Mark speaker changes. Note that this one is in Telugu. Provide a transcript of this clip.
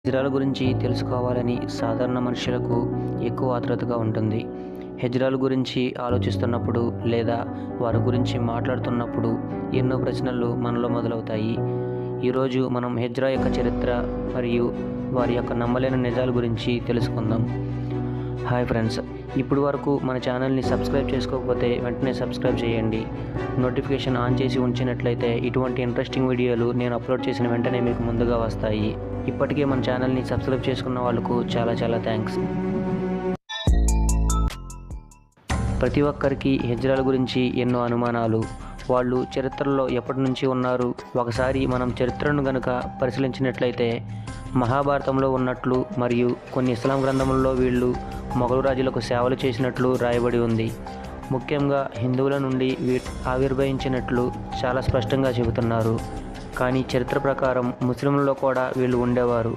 Speaker 1: హిజ్రాల గురించి తెలుసుకోవాలని సాధారణ మనుషులకు ఎక్కువ ఆతృతగా ఉంటుంది. హిజ్రాల గురించి ఆలోచిస్తున్నప్పుడు లేదా వారి గురించి మాట్లాడుతున్నప్పుడు ఎన్నో ప్రశ్నలు మనలో మొదలవుతాయి. ఈరోజు మనం హిజ్రా యొక్క చరిత్ర మరియు వారి యొక్క నమ్మలేని నిజాల గురించి తెలుసుకుందాం. హాయ్ ఫ్రెండ్స్, ఇప్పుడు వరకు మన ఛానల్ని సబ్స్క్రైబ్ చేసుకోకపోతే వెంటనే సబ్స్క్రైబ్ చేయండి. నోటిఫికేషన్ ఆన్ చేసి ఉంచినట్లయితే ఇటువంటి ఇంట్రెస్టింగ్ వీడియోలు నేను అప్లోడ్ చేసిన వెంటనే మీకు ముందుగా వస్తాయి. ఇప్పటికే మన ఛానల్ని సబ్స్క్రైబ్ చేసుకున్న వాళ్ళకు చాలా థ్యాంక్స్. ప్రతి ఒక్కరికి హిజ్రాల గురించి ఎన్నో అనుమానాలు. వాళ్ళు చరిత్రలో ఎప్పటి నుంచి ఉన్నారు? ఒకసారి మనం చరిత్రను గనుక పరిశీలించినట్లయితే మహాభారతంలో ఉన్నట్లు మరియు కొన్ని ఇస్లాం గ్రంథములలో వీళ్ళు మొఘలు రాజులకు సేవలు చేసినట్లు రాయబడి ఉంది. ముఖ్యంగా హిందువుల నుండి ఆవిర్భవించినట్లు చాలా స్పష్టంగా చెబుతున్నారు. కానీ చరిత్ర ప్రకారం ముస్లింలలో కూడా వీళ్ళు ఉండేవారు.